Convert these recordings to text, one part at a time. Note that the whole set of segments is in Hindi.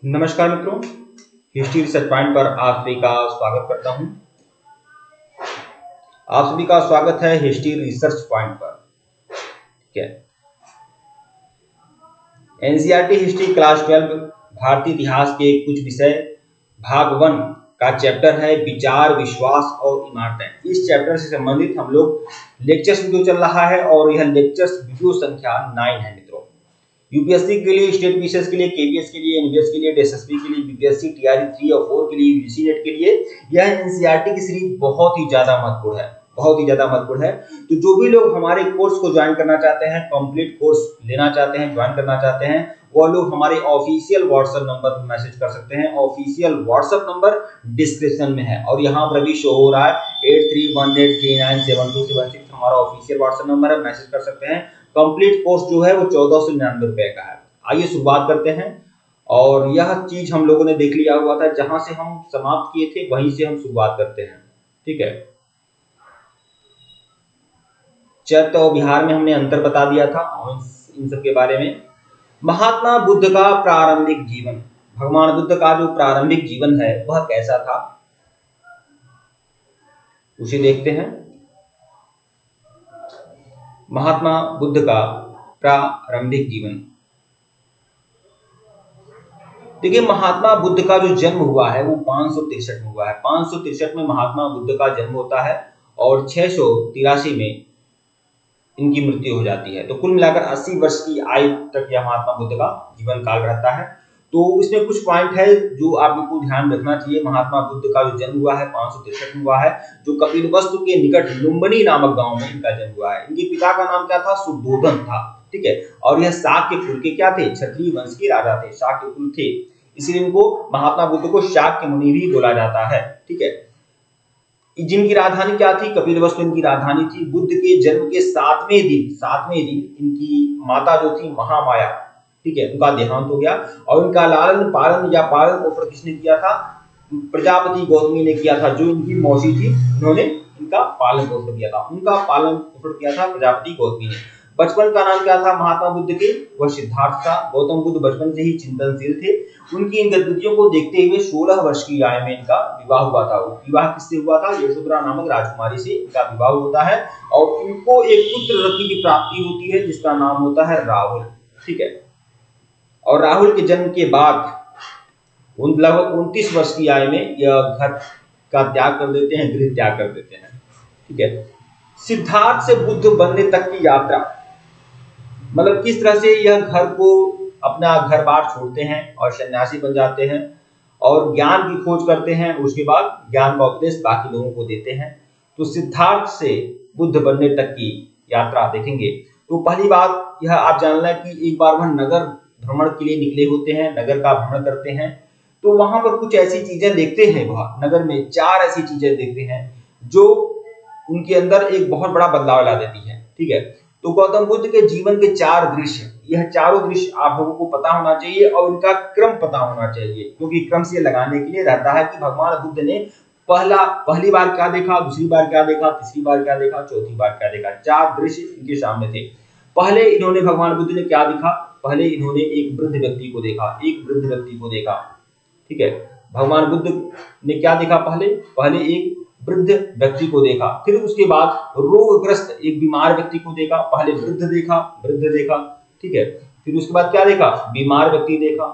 नमस्कार मित्रों, हिस्ट्री रिसर्च पॉइंट पर आप सभी का स्वागत करता हूं। आप सभी का स्वागत है हिस्ट्री रिसर्च पॉइंट पर। ठीक है, एनसीईआरटी हिस्ट्री क्लास 12 भारतीय इतिहास के कुछ विषय भाग 1 का चैप्टर है विचार, विश्वास और इमारतें। इस चैप्टर से संबंधित हम लोग लेक्चर्स वीडियो चल रहा है और यह लेक्चर्स वीडियो संख्या 9 है मित्रों। यूपीएससी के लिए, स्टेट पीसीएस के लिए, केवीएस के लिए, एनवीएस के लिए, एसएसबी के लिए, बीपीएससी, टीआरई 3 और 4 के लिए, यूजीसी नेट के लिए यह एनसीईआरटी की सीरीज बहुत ही ज्यादा महत्वपूर्ण है, बहुत ही ज्यादा महत्वपूर्ण है। तो जो भी लोग हमारे कोर्स को ज्वाइन करना चाहते हैं, कंप्लीट कोर्स लेना चाहते हैं, ज्वाइन करना चाहते हैं, वो लोग हमारे ऑफिशियल व्हाट्सएप नंबर पर मैसेज कर सकते हैं। ऑफिशियल व्हाट्सएप नंबर डिस्क्रिप्शन में है और यहाँ पर भी शो हो रहा है 8318397276 हमारा ऑफिशियल व्हाट्सएप नंबर है, मैसेज कर सकते हैं। कंप्लीट कोर्स जो है वो 1499 रुपए का है। आइए शुरुआत करते हैं। और यह चीज हम लोगों ने देख लिया हुआ था, जहां से हम समाप्त किए थे वहीं से हम शुरुआत करते हैं। ठीक है, चैत्य और बिहार में हमने अंतर बता दिया था और इन सब के बारे में। महात्मा बुद्ध का प्रारंभिक जीवन, भगवान बुद्ध का जो प्रारंभिक जीवन है वह कैसा था उसे देखते हैं। महात्मा बुद्ध का प्रारंभिक जीवन, देखिए महात्मा बुद्ध का जो जन्म हुआ है वो 563 में हुआ है। 563 में महात्मा बुद्ध का जन्म होता है और 683 में इनकी मृत्यु हो जाती है। तो कुल मिलाकर 80 वर्ष की आयु तक यह महात्मा बुद्ध का जीवन काल रहता है। तो इसमें कुछ पॉइंट है जो आप लोग को ध्यान रखना चाहिए। महात्मा बुद्ध का जो जन्म हुआ है 563 में हुआ है, जो कपिलवस्तु के निकट लुम्बिनी नामक गांव में इनका जन्म हुआ है। इनके पिता का नाम क्या था? सुद्धोधन था। ठीक है, और यह शाक्य कुल के क्या थे? क्षत्रिय वंश के राजा थे, शाक्य कुल थे, इसलिए इनको महात्मा बुद्ध को शाक्य मुनि भी बोला जाता है। ठीक है, जिनकी राजधानी क्या थी? कपिलवस्तु इनकी राजधानी थी। बुद्ध के जन्म के 7वें दिन इनकी माता जो थी महामाया, ठीक है, उनका देहांत हो गया और इनका लालन पालन या पालन पोषण किसने किया था? प्रजापति गौतमी ने किया था। जो इनकी मौसी थी उन्होंने इनका पालन पोषण किया था, उनका पालन पोषण किया था प्रजापति गौतमी ने। बचपन का नाम क्या था महात्मा बुद्ध के? वह सिद्धार्थ था। गौतम बुद्ध बचपन से ही चिंतनशील थे। उनकी इन गतिविधियों को देखते हुए 16 वर्ष की आयु में इनका विवाह हुआ था। विवाह किससे हुआ था? यशोधरा नामक राजकुमारी से इनका विवाह होता है और इनको एक पुत्र रत्न की प्राप्ति होती है जिसका नाम होता है राहुल। ठीक है, और राहुल के जन्म के बाद लगभग 29 वर्ष की आयु में यह घर का त्याग कर देते हैं, गृह त्याग कर देते हैं। ठीक है, सिद्धार्थ से बुद्ध बनने तक की यात्रा, मतलब किस तरह से यह घर को, अपना घर बार छोड़ते हैं और सन्यासी बन जाते हैं और ज्ञान की खोज करते हैं, उसके बाद ज्ञान का उपदेश बाकी लोगों को देते हैं। तो सिद्धार्थ से बुद्ध बनने तक की यात्रा देखेंगे। तो पहली बात यह आप जानना है कि एक बार वह नगर भ्रमण के लिए निकले होते हैं, नगर का भ्रमण करते हैं। तो वहां पर कुछ ऐसी चीजें देखते हैं, वह नगर में 4 ऐसी चीजें देखते हैं जो उनके अंदर एक बहुत बड़ा बदलाव ला देती है। ठीक है, तो गौतम बुद्ध के जीवन के 4 दृश्य, यह चारों दृश्य आप लोगों को पता होना चाहिए और इनका क्रम पता होना चाहिए, क्योंकि क्रम से लगाने के लिए रहता है कि भगवान बुद्ध ने पहली बार क्या देखा, दूसरी बार क्या देखा, तीसरी बार क्या देखा, चौथी बार क्या देखा। 4 दृश्य इनके सामने थे। पहले इन्होंने, भगवान बुद्ध ने क्या देखा? पहले इन्होंने एक वृद्ध व्यक्ति को देखा, एक वृद्ध व्यक्ति को देखा। ठीक है, भगवान बुद्ध ने क्या देखा? पहले एक वृद्ध व्यक्ति को देखा, फिर उसके बाद रोगग्रस्त एक बीमार व्यक्ति को देखा। पहले वृद्ध देखा, ठीक है, फिर उसके बाद क्या देखा? बीमार व्यक्ति देखा,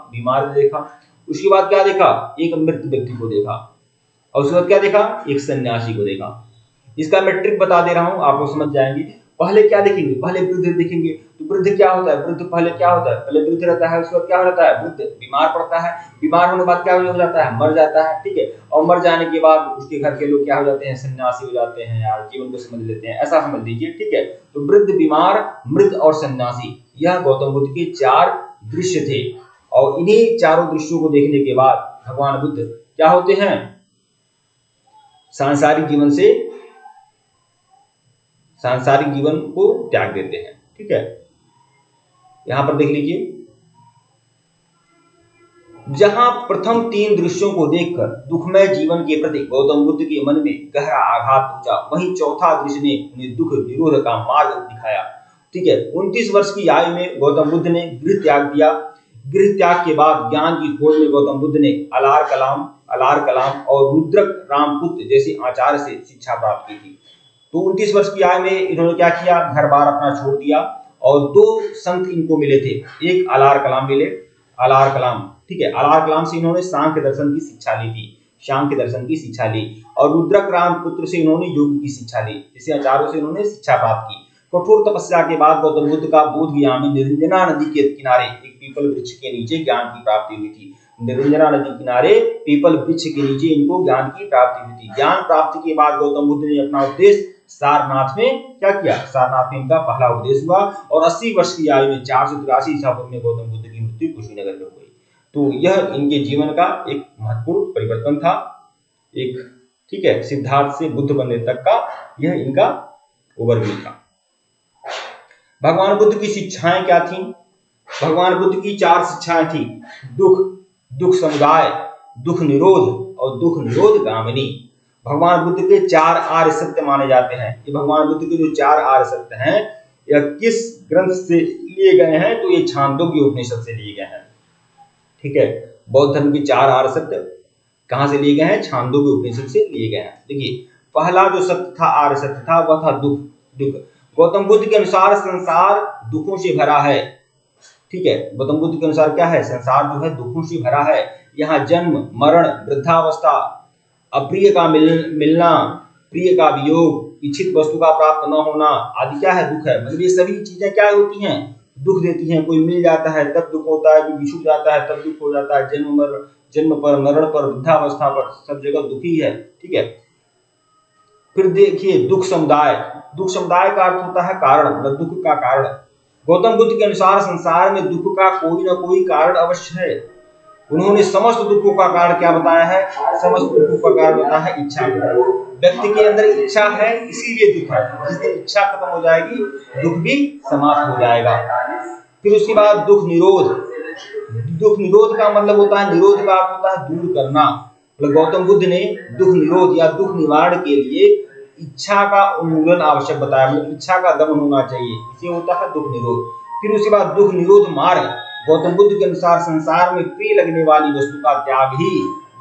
उसके बाद क्या देखा? एक मृत व्यक्ति को देखा और उसके बाद क्या देखा? एक सन्यासी को देखा। इसका मैं ट्रिक बता दे रहा हूं, आप लोग समझ जाएंगे। पहले क्या देखेंगे? पहले वृद्ध देखेंगे। तो वृद्ध क्या होता है? वृद्ध पहले क्या होता है? पहले वृद्ध रहता है, उसके बाद क्या होता है? वृद्ध बीमार पड़ता है, बीमार होने के बाद क्या हो जाता है? मर जाता है। ठीक है, और मर जाने के बाद उसके घर के लोग क्या हो जाते हैं? सन्यासी हो जाते हैं, यार जीवन को समझ लेते हैं, ऐसा समझ लीजिए। ठीक है, तो वृद्ध, बीमार, मृत और सन्यासी, यह गौतम बुद्ध के 4 दृश्य थे। और इन्हीं चारों दृश्यों को देखने के बाद भगवान बुद्ध क्या होते हैं? सांसारिक जीवन को त्याग देते हैं। ठीक है, यहां पर देख लीजिए, जहां प्रथम 3 दृश्यों को देखकर दुखमय जीवन के प्रति गौतम बुद्ध के मन में गहरा आघात पहुंचा, वहीं चौथा दृश्य ने उन्हें दुख निरोध का मार्ग दिखाया। ठीक है, 29 वर्ष की आयु में गौतम बुद्ध ने गृह त्याग दिया। गृह त्याग के बाद ज्ञान की खोज में गौतम बुद्ध ने अलार कलाम और रुद्रक रामपुत्र जैसे आचार्य से शिक्षा प्राप्त की थी। तो 29 वर्ष की आयु में इन्होंने क्या किया, घर बार अपना छोड़ दिया और दो संत इनको मिले थे। एक अलार कलाम मिले, अलार कलाम, ठीक है, अलार कलाम से इन्होंने सांख्य दर्शन की शिक्षा ली थी, सांख्य दर्शन की शिक्षा ली। और रुद्रक रामपुत्र से इन्होंने योग की शिक्षा ली, जैसे आचार्यों से इन्होंने शिक्षा प्राप्त की। कठोर तपस्या के बाद गौतम बुद्ध का बोध गया में निरंजना नदी के किनारे एक पीपल वृक्ष के नीचे ज्ञान की प्राप्ति हुई थी। निरंजना नदी किनारे पीपल वृक्ष के नीचे इनको ज्ञान की प्राप्ति हुई थी। ज्ञान प्राप्ति के बाद गौतम बुद्ध ने अपना उपदेश सारनाथ में क्या किया, सारनाथ में इनका पहला उपदेश हुआ और 80 वर्ष की आयु में 483 ईसा पूर्व में गौतम बुद्ध की मृत्यु कुशीनगर में हुई। तो यह इनके जीवन का एक महत्वपूर्ण परिवर्तन था, एक, ठीक है, सिद्धार्थ से बुद्ध बनने तक का यह इनका ओवरव्यू था। भगवान बुद्ध की शिक्षाएं क्या थी? भगवान बुद्ध की 4 शिक्षाएं थी, दुख समुदाय, दुख निरोध और दुख निरोध गामिनी। भगवान बुद्ध के 4 आर्य सत्य माने जाते हैं। ये भगवान बुद्ध के जो 4 आर्य सत्य हैं, यह किस ग्रंथ से लिए गए हैं? तो ये छांदोग्य उपनिषद से लिए गए हैं, ठीक है। बौद्ध धर्म के 4 आर्य सत्य कहां से लिए गए हैं? छांदोग्य उपनिषद से लिए गए हैं। देखिए, पहला जो सत्य था, आर्य सत्य था, वह था दुख। गौतम बुद्ध के अनुसार संसार दुखों से भरा है, ठीक है। गौतम बुद्ध के अनुसार क्या है? संसार जो है दुखों से भरा है। यहाँ जन्म, मरण, वृद्धावस्था, अप्रिय का मिलना, प्रिय का वियोग, इच्छित वस्तु का प्राप्त न होना आदि क्या है? दुख है। मतलब ये सभी चीजें क्या होती हैं? दुख देती हैं। कोई मिल जाता है तब दुख होता है, कोई बिछुड़ जाता है तब दुख हो जाता है। जन्म पर, मरण पर, वृद्धावस्था पर, सब जगह दुखी है, ठीक है। फिर देखिए दुख समुदाय का अर्थ होता है कारण, मतलब दुख का कारण। गौतम बुद्ध के अनुसार संसार में दुख का कोई ना कोई कारण अवश्य है। उन्होंने समस्त दुखों का कारण क्या बताया है? समस्त दुखों का कारण होता है इच्छा। व्यक्ति के अंदर इच्छा है, इसीलिए दुख है। जिस दिन इच्छा खत्म हो जाएगी, दुख भी समाप्त हो जाएगा। फिर उसके बाद दुख निरोध का मतलब होता है, निरोध का अर्थ होता है दूर करना। मतलब गौतम बुद्ध ने दुख निरोध या दुख निवारण के लिए इच्छा का उन्मूलन आवश्यक बताया, मतलब इच्छा का दमन होना चाहिए, इसे होता है दुख निरोध। फिर उसके बाद दुख निरोध मार्ग। गौतम बुद्ध के अनुसार संसार में प्रिय लगने वाली वस्तु का त्याग ही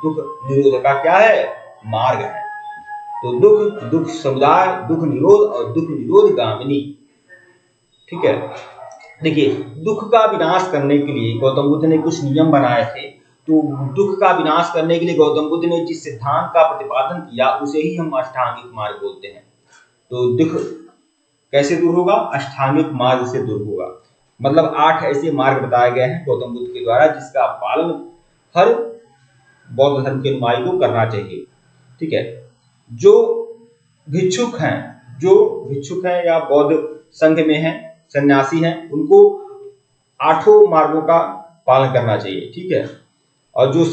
दुख निरोध का क्या है? मार्ग है। तो दुख समुदाय, दुख निरोध और दुख निरोध गामिनी, ठीक है। देखिए, दुख का विनाश करने के लिए गौतम बुद्ध ने कुछ नियम बनाए थे। तो दुख का विनाश करने के लिए गौतम बुद्ध ने जिस सिद्धांत का प्रतिपादन किया उसे ही हम अष्टांगिक मार्ग बोलते हैं। तो दुख कैसे दूर होगा? अष्टांगिक मार्ग से दूर होगा। मतलब 8 ऐसे मार्ग बताए गए हैं गौतम बुद्ध के द्वारा, जिसका पालन हर बौद्ध धर्म के अनुयायी को करना चाहिए, ठीक है। जो भिक्षुक हैं या बौद्ध संघ में हैं, सन्यासी हैं, उनको 8 मार्गों का पालन करना चाहिए, ठीक है। और जो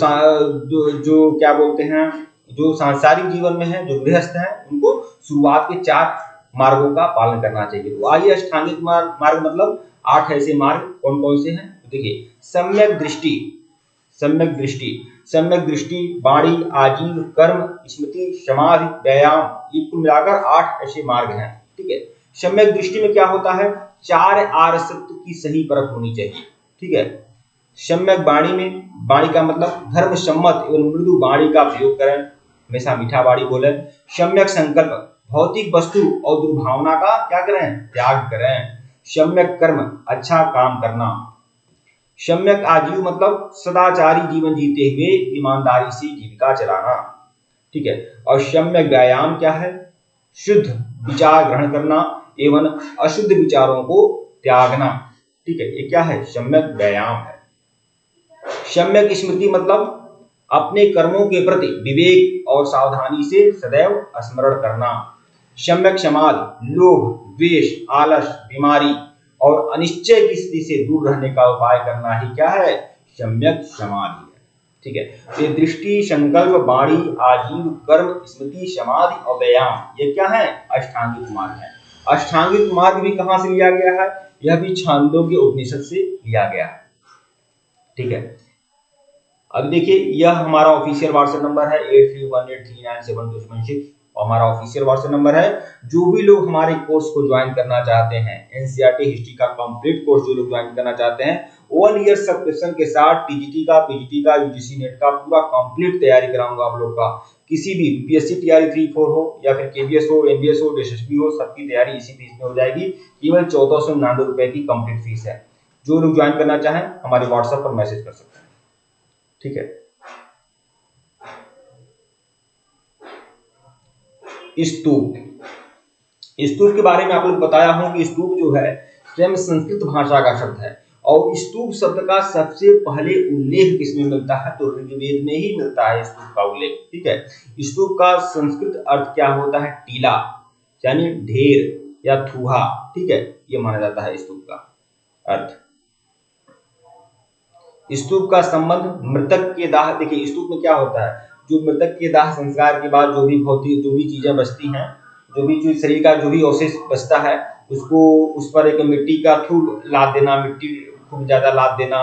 क्या बोलते हैं, जो सांसारिक जीवन में है, जो गृहस्थ हैं, उनको शुरुआत के 4 मार्गों का पालन करना चाहिए। तो आइए अष्टांगिक मार्ग मतलब 8 ऐसे मार्ग कौन कौन से हैं? देखिए, सम्यक दृष्टि, वाणी, आजीव, कर्म, स्मृति, समाधि, व्यायाम, ये कुल मिलाकर 8 ऐसे मार्ग हैं, ठीक है। सम्यक दृष्टि में क्या होता है? 4 आर्य सत्य की सही परख होनी चाहिए, ठीक है। सम्यक वाणी का मतलब धर्म सम्मत एवं मृदु वाणी का प्रयोग करें, हमेशा मीठा वाणी बोले। सम्यक संकल्प, भौतिक वस्तु और दुर्भावना का क्या करें? त्याग करें। सम्यक कर्म, अच्छा काम करना। सम्यक आजीव मतलब सदाचारी जीवन जीते हुए ईमानदारी से जीविका चलाना, ठीक है। और सम्यक व्यायाम क्या है? शुद्ध विचार ग्रहण करना एवं अशुद्ध विचारों को त्यागना, ठीक है। ये क्या है? सम्यक व्यायाम है। सम्यक स्मृति मतलब अपने कर्मों के प्रति विवेक और सावधानी से सदैव स्मरण करना। सम्यक समाधि, लोभ, द्वेष, आलस, बीमारी और अनिश्चय की स्थिति से दूर रहने का उपाय करना ही क्या है? सम्यक समाधि है, ठीक है। ये दृष्टि, संकल्प, वाणी, आजीव, कर्म, स्मृति, समाधि और व्यायाम, ये क्या है? अष्टांगिक मार्ग है। अष्टांगिक मार्ग भी कहां से लिया गया है? यह भी छांदोग्य उपनिषद से लिया गया है, ठीक है। अब देखिए, यह हमारा ऑफिशियल व्हाट्सएप नंबर है 8318397276 और हमारा ऑफिशियल व्हाट्सएप नंबर है। जो भी लोग हमारे कोर्स को ज्वाइन करना चाहते हैं, एनसीईआरटी हिस्ट्री का कंप्लीट कोर्स जो लोग ज्वाइन करना चाहते हैं, 1 ईयर सब्सक्रिप्शन के साथ टीजीटी का, पीजीटी का, यूजीसी नेट का पूरा कंप्लीट तैयारी कराऊंगा आप लोग का। किसी भी बीपीएससी टीआरई 3-4 हो या फिर केबीएस हो, एनबीएस हो, एसएसबी हो, सबकी तैयारी इसी फीस में हो जाएगी। केवल 1499 रुपए की कंप्लीट फीस है। जो लोग ज्वाइन करना चाहें हमारे व्हाट्सएप पर मैसेज कर सकते हैं, ठीक है। स्तूप, स्तूप के बारे में आप लोग बताया हूं कि स्तूप जो है स्वयं संस्कृत भाषा का शब्द है और स्तूप शब्द का सबसे पहले उल्लेख किसमें मिलता है, तो ऋग्वेद में ही मिलता है स्तूप का उल्लेख, ठीक है। स्तूप का संस्कृत अर्थ क्या होता है, टीला यानी ढेर या थूहा, ठीक है, ये माना जाता है स्तूप का अर्थ। स्तूप का संबंध मृतक के दाह, देखिए स्तूप में क्या होता है, जो मृतक के दाह संस्कार के बाद जो भी चीजें बचती हैं, जो भी शरीर का जो भी अवशेष बचता है, उसको उस पर एक मिट्टी का थूक लाद देना, मिट्टी खूब ज्यादा लाद देना,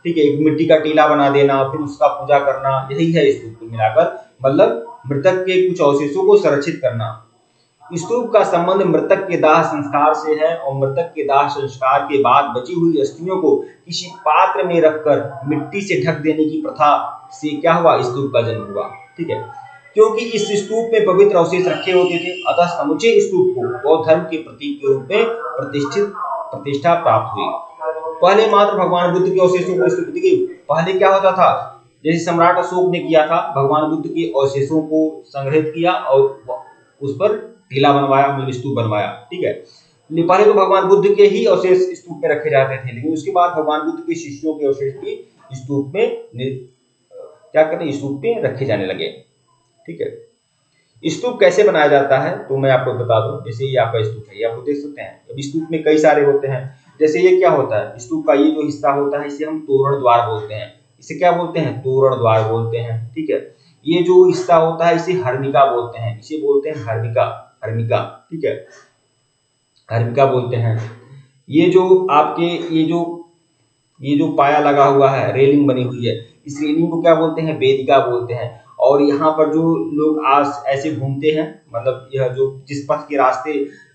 ठीक है, एक मिट्टी का टीला बना देना, फिर उसका पूजा करना, यही है स्तूप को मिलाकर, मतलब मृतक के कुछ अवशेषों को संरक्षित करना। स्तूप का संबंध मृतक के दाह संस्कार से है और मृतक के दाह संस्कार के बाद बची हुई अस्थियों को किसी पात्र में रखकर मिट्टी से ढक देने की प्रथा से क्या हुआ, स्तूप का जन्म हुआ, ठीक है। क्योंकि इस स्तूप में पवित्र अवशेष रखे होते थे, अतः समूचे स्तूप को बौद्ध धर्म के प्रतीक के रूप में प्रतिष्ठा प्राप्त हुई। पहले मात्र भगवान बुद्ध के अवशेषों को स्तूप, देखिए पहले क्या होता था, जैसे सम्राट अशोक ने किया था, भगवान बुद्ध के अवशेषों को संग्रहित किया और उस पर टीला बनवाया, मतलब स्तूप बनवाया, ठीक है। पहले तो भगवान बुद्ध के ही अवशेष स्तूप में रखे जाते थे, लेकिन उसके बाद भगवान बुद्ध के शिष्यों के अवशेष भी स्तूप में क्या करते, स्तूप में रखे जाने लगे, ठीक है। स्तूप कैसे बनाया जाता है तो मैं आपको बता दूं, जैसे ये आपका स्तूप है, ये आप देख सकते हैं। अब स्तूप में कई सारे होते हैं, जैसे ये क्या होता है, स्तूप का ये जो हिस्सा होता है इसे हम तोरण द्वार बोलते हैं, इसे क्या बोलते हैं, तोरण द्वार बोलते हैं, ठीक है। ये जो हिस्सा होता है इसे हर्मिका बोलते हैं, इसे बोलते हैं हर्मिका, हर्मिका, ठीक है, हर्मिका बोलते हैं। ये जो आपके ये जो पाया लगा हुआ है, रेलिंग बनी हुई है, इस रेलिंग को क्या बोलते हैं, वेदिका बोलते हैं। और यहाँ पर जो लोग ऐसे घूमते हैं, मतलब यह जो जिस पथ के रास्ते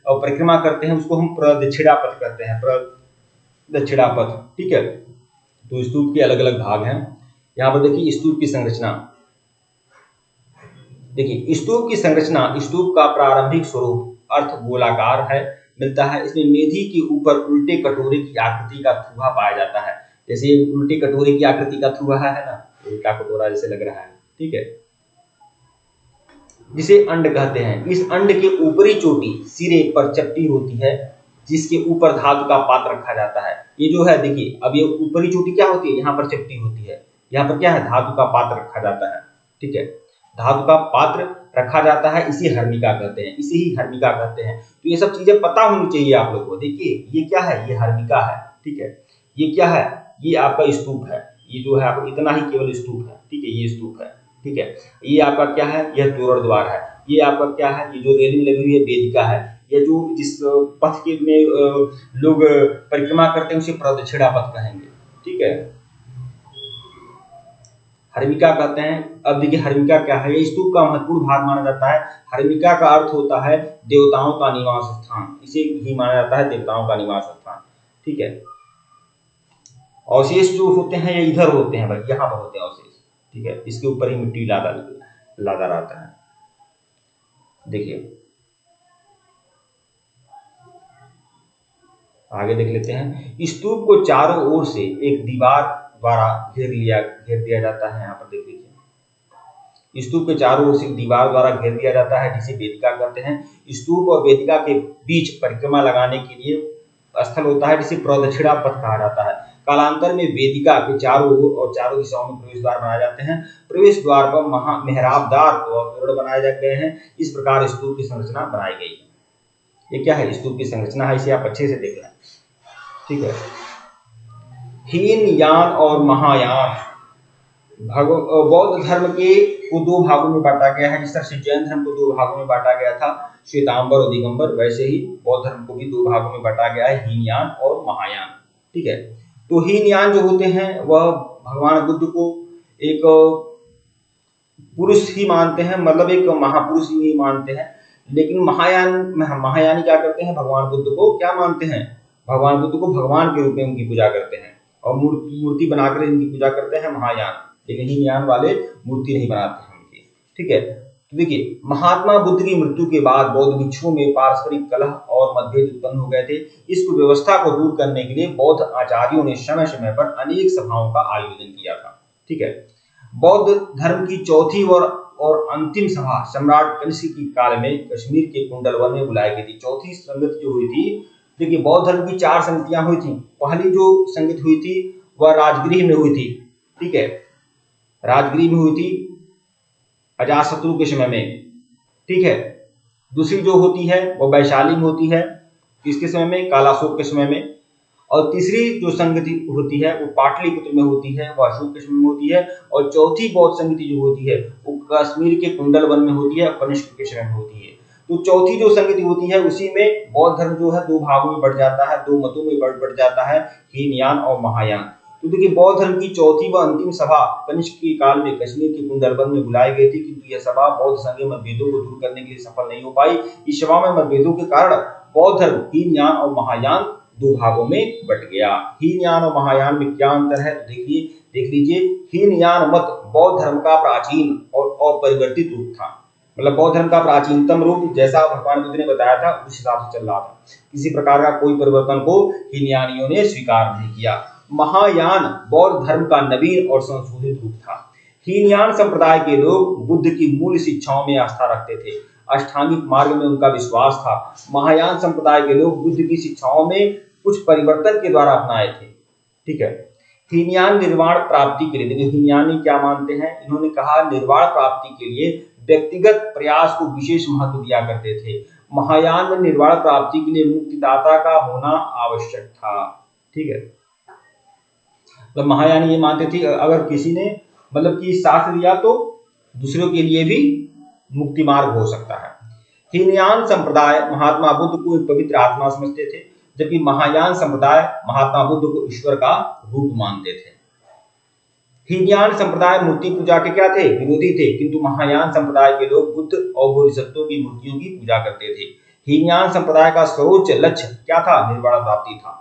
परिक्रमा करते हैं उसको हम प्रदक्षिणा पथ कहते हैं, प्रदक्षिणा पथ, ठीक है। तो स्तूप के अलग अलग भाग हैं। यहाँ पर देखिए स्तूप की संरचना, देखिए स्तूप की संरचना, स्तूप का प्रारंभिक स्वरूप अर्थ गोलाकार है, मिलता है। इसमें मेधी के ऊपर उल्टे कटोरे की आकृति का थूहा पाया जाता है, जैसे उल्टे कटोरे की आकृति का थूहा है ना, उल्टा कटोरा जैसे लग रहा है, ठीक है, जिसे अंड कहते हैं। इस अंड के ऊपरी चोटी सिरे पर चपटी होती है, जिसके ऊपर धातु का पात्र रखा जाता है। ये जो है देखिए, अब ये ऊपरी चोटी क्या होती है, यहाँ पर चपटी होती है, यहाँ पर क्या है, धातु का पात्र रखा जाता है, ठीक है, धातु का पात्र रखा जाता है, इसे हर्मिका कहते हैं, इसे ही हर्मिका कहते हैं। तो ये सब चीजें पता होनी चाहिए आप लोगों को। देखिए ये क्या है, ये हर्मिका है, ठीक है, ये क्या है, ये आपका स्तूप है, ये जो है आपको इतना ही केवल स्तूप है, ठीक है, ये स्तूप है, ठीक है। ये आपका क्या है, यह तोरण द्वार है। ये आपका क्या है, ये जो रेलिंग लगी हुई है वेदिका है। ये जो जिस पथ के में लोग परिक्रमा करते हैं उसे प्रदक्षिणा पथ कहेंगे, ठीक है, हर्मिका कहते हैं। अब देखिए हर्मिका क्या है, ये स्तूप का महत्वपूर्ण भाग माना जाता है। हर्मिका का अर्थ होता है देवताओं का निवास स्थान, इसे ही माना जाता है देवताओं का निवास स्थान, ठीक है। अवशेष जो होते हैं ये इधर होते हैं भाई, यहाँ पर होते हैं अवशेष, ठीक है, इसके ऊपर ही मिट्टी लादा रहता है। देखिए आगे देख लेते हैं। स्तूप को चारों ओर से एक दीवार द्वारा घेर दिया जाता है। यहाँ पर देख लीजिए, स्तूप के चारों ओर से दीवार द्वारा घेर दिया जाता है, जिसे वेदिका कहते हैं। स्तूप और वेदिका के बीच परिक्रमा लगाने के लिए स्थल होता है, जिसे प्रदक्षिणा पथ कहा जाता है। कालांतर में वेदिका के चारों ओर और चारों दिशाओं में प्रवेश द्वार बनाए जाते हैं। प्रवेश द्वार पर मेहराबदार और तोरण बनाए गए हैं। इस प्रकार स्तूप की संरचना बनाई गई है। ये क्या है, स्तूप की संरचना है, इसे आप अच्छे से देख लें, ठीक है। हीनयान और महायान, बौद्ध धर्म के को दो भागों में बांटा गया है। जिस तरह से जैन धर्म को दो भागों में बांटा गया था, श्वेतांबर और दिगंबर, वैसे ही बौद्ध धर्म को भी दो भागों में बांटा गया है, हीनयान और महायान, ठीक है। तो हीनयान जो होते हैं वह भगवान बुद्ध को एक पुरुष ही मानते हैं, मतलब एक महापुरुष ही मानते हैं। लेकिन महायानी क्या करते हैं, भगवान बुद्ध को क्या मानते हैं, भगवान बुद्ध को भगवान के रूप में उनकी पूजा करते हैं और मूर्ति बनाकर इनकी पूजा करते हैं महायान। लेकिन हीनयान वाले मूर्ति नहीं बनाते हैं उनकी। ठीक है, तो देखिए महात्मा बुद्ध की मृत्यु के बाद बौद्ध भिक्षुओं में पारस्परिक कलह और मतभेद उत्पन्न हो गए थे। इस व्यवस्था को दूर करने के लिए बौद्ध आचार्यों ने समय समय पर अनेक सभाओं का आयोजन किया था। ठीक है, बौद्ध धर्म की चौथी और अंतिम सभा सम्राट कनिष्क की काल में कश्मीर के कुंडलवन में बुलाई गई थी। चौथी संगति जो हुई थी, देखिए बौद्ध धर्म की 4 संगतियां हुई थी। पहली जो संगति हुई थी वह राजगृह में हुई थी। ठीक है, राजगृह में हुई थी अजातशत्रु के समय में। ठीक है, दूसरी जो होती है वो वैशाली में होती है, किसके समय में, कालाशोक के समय में। और तीसरी जो संगति होती है वो पाटलिपुत्र में होती है, वो अशोक के समय में होती है। और चौथी बौद्ध संगति जो होती है वो कश्मीर के कुंडलवन में होती है, कनिष्क के समय में होती है। तो चौथी जो संगति होती है उसी में बौद्ध धर्म जो है 2 भागों में बढ़ जाता है, 2 मतों में बढ़ जाता है, हीनयान और महायान। तो देखिए बौद्ध धर्म की चौथी व अंतिम सभा कनिष्क के काल में कश्मीर के कुंडलवन में बुलाई गई थी, किंतु यह सभा बौद्ध संघीय मतभेदों को दूर करने के लिए सफल नहीं हो पाई। इस सभा में मतभेदों के कारण बौद्ध धर्म हीनयान और महायान 2 भागों में बट गया। हीनयान और महायान में क्या अंतर है, देख लीजिए। हीनयान मत बौद्ध धर्म का प्राचीन और अपरिवर्तित रूप था, मतलब बौद्ध धर्म का प्राचीनतम रूप जैसा भगवान बुद्ध ने बताया था उस हिसाब से चल रहा था। किसी प्रकार का कोई परिवर्तन को हीनयानियों ने स्वीकार नहीं किया। महायान बौद्ध धर्म का नवीन और संशोधित रूप था। हीनयान संप्रदाय के लोग बुद्ध की मूल शिक्षाओं में आस्था रखते थे, अष्टांगिक मार्ग में उनका विश्वास था। महायान संप्रदाय के लोग बुद्ध की शिक्षाओं में कुछ परिवर्तन के द्वारा अपनाए थे। ठीक है, हीनयान निर्वाण प्राप्ति के लिए, देखिए हीनयानी क्या मानते हैं, इन्होंने कहा निर्वाण प्राप्ति के लिए व्यक्तिगत प्रयास को विशेष महत्व दिया करते थे। महायान में निर्वाण प्राप्ति के लिए मुक्तिदाता का होना आवश्यक था। ठीक है, तो महायानी ये मानते थे अगर किसी ने मतलब कि साथ दिया तो दूसरों के लिए भी मुक्ति मार्ग हो सकता है। हीनयान संप्रदाय महात्मा बुद्ध को एक पवित्र आत्मा समझते थे, जबकि महायान संप्रदाय महात्मा बुद्ध को ईश्वर का रूप मानते थे। हीनयान संप्रदाय मूर्ति पूजा के क्या थे, विरोधी थे, किंतु महायान संप्रदाय के लोग बुद्ध और बोधिसत्वों की मूर्तियों की पूजा करते थे। हीनयान संप्रदाय का सर्वोच्च लक्ष्य क्या था, निर्वाण प्राप्ति था।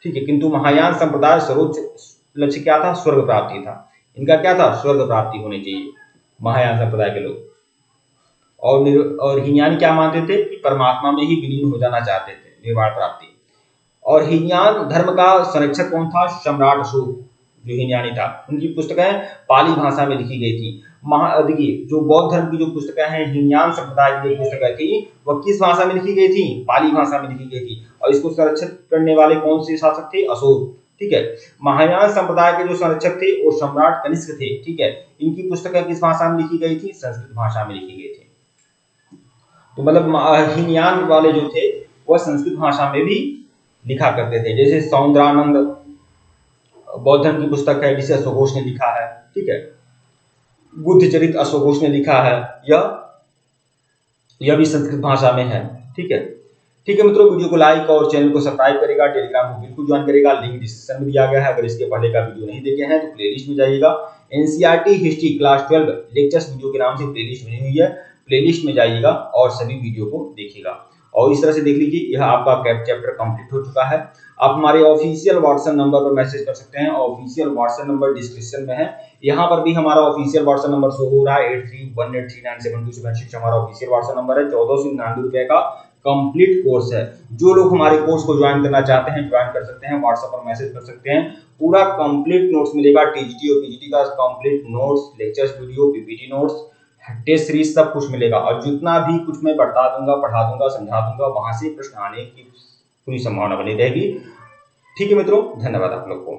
ठीक है, किंतु महायान संप्रदाय सर्वोच्च लक्ष्य क्या था, स्वर्ग प्राप्ति था। इनका क्या था, स्वर्ग प्राप्ति होनी चाहिए महायान संप्रदाय के लोग। और हीनयान क्या मानते थे कि परमात्मा में ही विलीन हो जाना चाहते थे, निर्वाण प्राप्ति। और हीनयान धर्म का संरक्षक कौन था, सम्राट अशोक जो हीनयानी था। उनकी पुस्तकें पाली भाषा में लिखी गई थी। देखिए जो बौद्ध धर्म की जो पुस्तकें हैं, हीनयान संप्रदाय की जो पुस्तकें थी वह किस भाषा में लिखी गई थी, पाली भाषा में लिखी गई थी। और इसको संरक्षित करने वाले कौन से शासक थे, अशोक। ठीक है, महायान संप्रदाय के जो संरक्षक थे वो सम्राट कनिष्क थे। ठीक है, इनकी पुस्तकें किस भाषा में लिखी गई थी, संस्कृत भाषा में लिखी गई थी। तो मतलब हीनयान वाले जो थे वह संस्कृत भाषा में भी लिखा करते थे। जैसे सौंदरानंद बौद्ध धर्म की पुस्तक है जिसे अश्वघोष ने लिखा है। ठीक है, बुद्ध चरित अश्वघोष ने लिखा है, यह भी संस्कृत भाषा में है। ठीक है, मित्रों, वीडियो को लाइक और चैनल को सब्सक्राइब करेगा, टेलीग्राम को बिल्कुल ज्वाइन करेगा, लिंक डिस्क्रिप्शन में दिया गया है। अगर इसके पहले का वीडियो नहीं देखे हैं तो प्लेलिस्ट में जाइएगा। NCERT history class 12 lectures video के नाम से प्लेलिस्ट बनी हुई है, प्लेलिस्ट में जाइएगा और सभी वीडियो को देखिएगा। और इस तरह से देख लीजिए, यह आपका कैप चैप्टर कंप्लीट हो चुका है। आप हमारे ऑफिशियल व्हाट्सएप नंबर पर मैसेज कर सकते हैं। ऑफिशियल व्हाट्सएप नंबर डिस्क्रिप्शन में है, यहाँ पर भी हमारा ऑफिशियल व्हाट्सएप नंबर शो हो रहा है। 8318397276 हमारा ऑफिशियल व्हाट्सएप नंबर है। 1499 रुपए का कंप्लीट कोर्स है। जो लोग हमारे कोर्स को ज्वाइन करना चाहते हैं ज्वाइन कर सकते हैं, व्हाट्सएप पर मैसेज कर सकते हैं। पूरा कंप्लीट नोट्स मिलेगा, टीजीटी और पीजीटी का complete notes, lectures video, PPT notes, test series सब कुछ मिलेगा। और जितना भी कुछ मैं बता दूंगा, पढ़ा दूंगा, समझा दूंगा, वहां से प्रश्न आने की पूरी संभावना बनी रहेगी। ठीक है मित्रों, धन्यवाद आप लोग को।